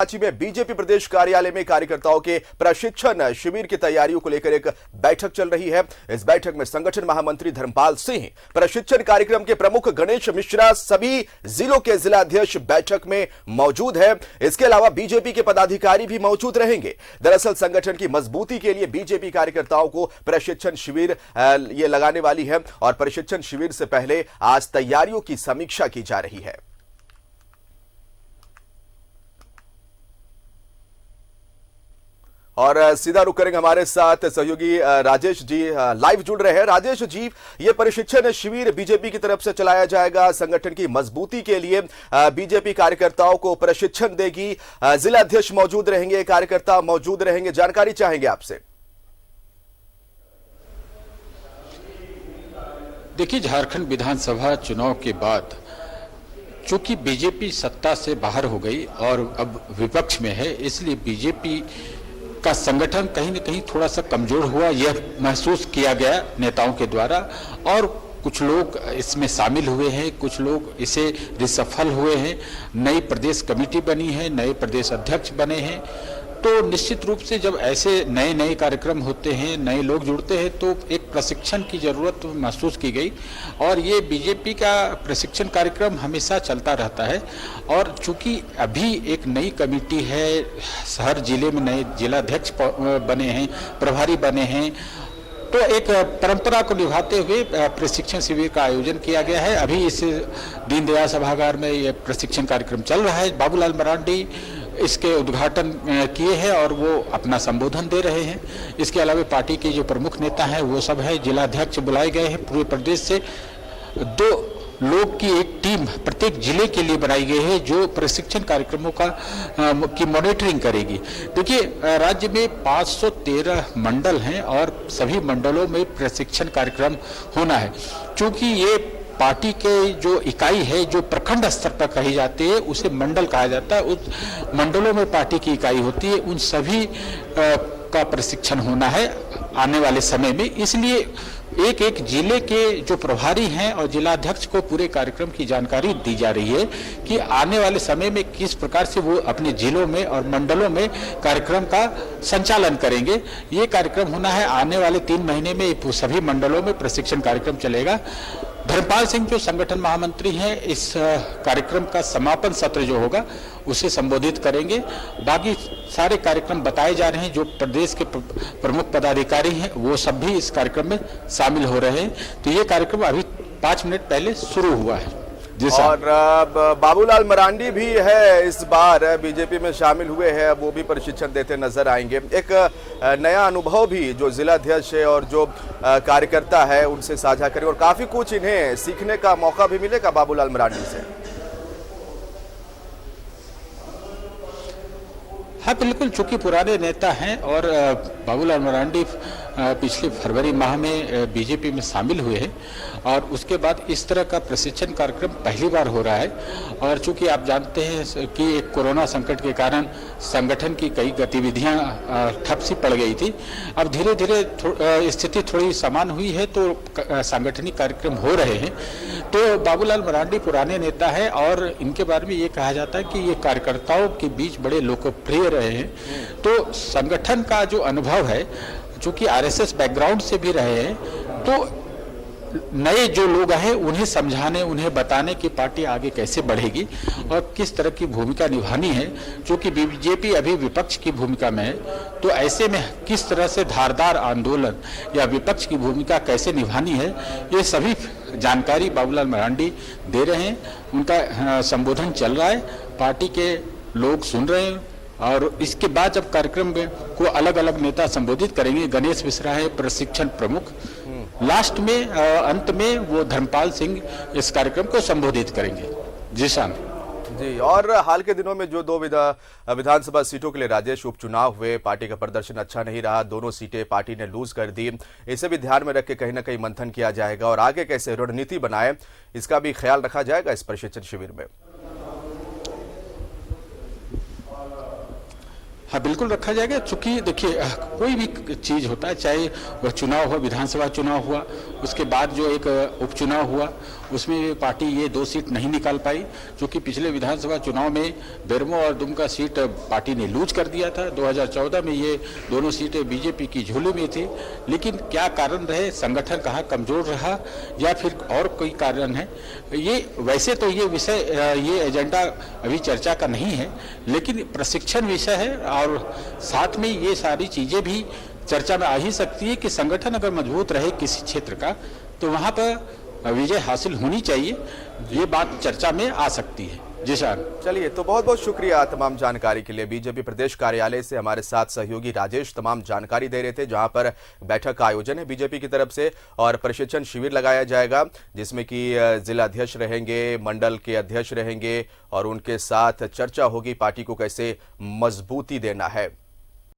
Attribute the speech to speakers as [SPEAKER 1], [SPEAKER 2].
[SPEAKER 1] रांची में बीजेपी प्रदेश कार्यालय में कार्यकर्ताओं के प्रशिक्षण शिविर की तैयारियों को लेकर एक बैठक चल रही है। इस बैठक में संगठन महामंत्री धर्मपाल सिंह, प्रशिक्षण कार्यक्रम के प्रमुख गणेश मिश्रा, सभी जिलों के जिलाध्यक्ष बैठक में मौजूद है। इसके अलावा बीजेपी के पदाधिकारी भी मौजूद रहेंगे। दरअसल संगठन की मजबूती के लिए बीजेपी कार्यकर्ताओं को प्रशिक्षण शिविर ये लगाने वाली है और प्रशिक्षण शिविर से पहले आज तैयारियों की समीक्षा की जा रही है। और सीधा रुक करेंगे, हमारे साथ सहयोगी राजेश जी लाइव जुड़ रहे हैं। राजेश जी, ये प्रशिक्षण शिविर बीजेपी की तरफ से चलाया जाएगा, संगठन की मजबूती के लिए बीजेपी कार्यकर्ताओं को प्रशिक्षण देगी, जिला अध्यक्ष मौजूद रहेंगे, कार्यकर्ता मौजूद रहेंगे, जानकारी चाहेंगे आपसे।
[SPEAKER 2] देखिए, झारखंड विधानसभा चुनाव के बाद चूंकि बीजेपी सत्ता से बाहर हो गई और अब विपक्ष में है, इसलिए बीजेपी का संगठन कहीं न कहीं थोड़ा सा कमजोर हुआ, यह महसूस किया गया नेताओं के द्वारा। और कुछ लोग इसमें शामिल हुए हैं, कुछ लोग इसे रिसफल हुए हैं, नई प्रदेश कमेटी बनी है, नए प्रदेश अध्यक्ष बने हैं। तो निश्चित रूप से जब ऐसे नए नए कार्यक्रम होते हैं, नए लोग जुड़ते हैं, तो एक प्रशिक्षण की जरूरत महसूस की गई। और ये बीजेपी का प्रशिक्षण कार्यक्रम हमेशा चलता रहता है। और चूंकि अभी एक नई कमेटी है, हर जिले में नए जिलाध्यक्ष बने हैं, प्रभारी बने हैं, तो एक परंपरा को निभाते हुए प्रशिक्षण शिविर का आयोजन किया गया है। अभी इस दीनदयाल सभागार में ये प्रशिक्षण कार्यक्रम चल रहा है। बाबूलाल मरांडी इसके उद्घाटन किए हैं और वो अपना संबोधन दे रहे हैं। इसके अलावा पार्टी के जो प्रमुख नेता हैं वो सब है, जिलाध्यक्ष बुलाए गए हैं पूरे प्रदेश से। 2 लोग की एक टीम प्रत्येक जिले के लिए बनाई गई है जो प्रशिक्षण कार्यक्रमों की मॉनिटरिंग करेगी। देखिए, राज्य में 513 मंडल हैं और सभी मंडलों में प्रशिक्षण कार्यक्रम होना है। चूंकि ये पार्टी के जो इकाई है, जो प्रखंड स्तर पर कही जाती है, उसे मंडल कहा जाता है। उस मंडलों में पार्टी की इकाई होती है, उन सभी का प्रशिक्षण होना है आने वाले समय में। इसलिए एक एक जिले के जो प्रभारी हैं और जिलाध्यक्ष को पूरे कार्यक्रम की जानकारी दी जा रही है कि आने वाले समय में किस प्रकार से वो अपने जिलों में और मंडलों में कार्यक्रम का संचालन करेंगे। ये कार्यक्रम होना है आने वाले 3 महीने में, सभी मंडलों में प्रशिक्षण कार्यक्रम चलेगा। धर्मपाल सिंह जो संगठन महामंत्री हैं, इस कार्यक्रम का समापन सत्र जो होगा उसे संबोधित करेंगे। बाकी सारे कार्यक्रम बताए जा रहे हैं, जो प्रदेश के प्रमुख पदाधिकारी हैं वो सब भी इस कार्यक्रम में शामिल हो रहे हैं। तो ये कार्यक्रम अभी 5 मिनट पहले शुरू हुआ है।
[SPEAKER 1] और बाबूलाल मरांडी भी है, इस बार बीजेपी में शामिल हुए हैं, वो भी प्रशिक्षण देते नजर आएंगे। एक नया अनुभव भी जो जिलाध्यक्ष है और जो कार्यकर्ता है उनसे साझा करें और काफी कुछ इन्हें सीखने का मौका भी मिलेगा बाबूलाल मरांडी से।
[SPEAKER 2] हाँ बिल्कुल, चूंकि पुराने नेता हैं और बाबूलाल मरांडी पिछले फरवरी माह में बीजेपी में शामिल हुए हैं और उसके बाद इस तरह का प्रशिक्षण कार्यक्रम पहली बार हो रहा है। और चूंकि आप जानते हैं कि एक कोरोना संकट के कारण संगठन की कई गतिविधियां ठप सी पड़ गई थी। अब धीरे धीरे स्थिति थोड़ी सामान्य हुई है तो सांगठनिक कार्यक्रम हो रहे हैं। तो बाबूलाल मरांडी पुराने नेता है और इनके बारे में ये कहा जाता है कि ये कार्यकर्ताओं के बीच बड़े लोकप्रिय रहे हैं। तो संगठन का जो अनुभव है, चूंकि आरएसएस बैकग्राउंड से भी रहे हैं, तो नए जो लोग हैं उन्हें समझाने, उन्हें बताने कि पार्टी आगे कैसे बढ़ेगी और किस तरह की भूमिका निभानी है। क्योंकि बीजेपी अभी विपक्ष की भूमिका में है, तो ऐसे में किस तरह से धारदार आंदोलन या विपक्ष की भूमिका कैसे निभानी है, ये सभी जानकारी बाबूलाल मरांडी दे रहे हैं। उनका संबोधन चल रहा है, पार्टी के लोग सुन रहे हैं और इसके बाद जब कार्यक्रम को अलग अलग नेता संबोधित करेंगे, गणेश मिश्रा है प्रशिक्षण प्रमुख, लास्ट में अंत में वो धर्मपाल सिंह इस कार्यक्रम को संबोधित करेंगे। जी शाम
[SPEAKER 1] जी। और हाल के दिनों में जो 2 विधानसभा सीटों के लिए राजेश उपचुनाव हुए, पार्टी का प्रदर्शन अच्छा नहीं रहा, दोनों सीटें पार्टी ने लूज कर दी। इसे भी ध्यान में रख के कहीं ना कहीं मंथन किया जाएगा और आगे कैसे रणनीति बनाए इसका भी ख्याल रखा जाएगा इस प्रशिक्षण शिविर में।
[SPEAKER 2] हाँ, बिल्कुल रखा जाएगा। चूंकि देखिए कोई भी चीज होता है, चाहे वह चुनाव हुआ, विधानसभा चुनाव हुआ, उसके बाद जो एक उपचुनाव हुआ, उसमें पार्टी ये 2 सीट नहीं निकाल पाई, क्योंकि पिछले विधानसभा चुनाव में बेरमो और दुमका सीट पार्टी ने लूज कर दिया था। 2014 में ये दोनों सीटें बीजेपी की झोली में थी। लेकिन क्या कारण रहे, संगठन कहाँ कमजोर रहा या फिर और कोई कारण है, ये वैसे तो ये विषय, ये एजेंडा अभी चर्चा का नहीं है, लेकिन प्रशिक्षण विषय है और साथ में ये सारी चीजें भी चर्चा में आ ही सकती है कि संगठन अगर मजबूत रहे किसी क्षेत्र का तो वहां पर विजय हासिल होनी चाहिए। ये बात चर्चा में आ सकती है। जी शान।
[SPEAKER 1] चलिए, तो बहुत बहुत शुक्रिया तमाम जानकारी के लिए। बीजेपी प्रदेश कार्यालय से हमारे साथ सहयोगी राजेश तमाम जानकारी दे रहे थे, जहां पर बैठक का आयोजन है बीजेपी की तरफ से और प्रशिक्षण शिविर लगाया जाएगा, जिसमें कि जिला अध्यक्ष रहेंगे, मंडल के अध्यक्ष रहेंगे और उनके साथ चर्चा होगी पार्टी को कैसे मजबूती देना है।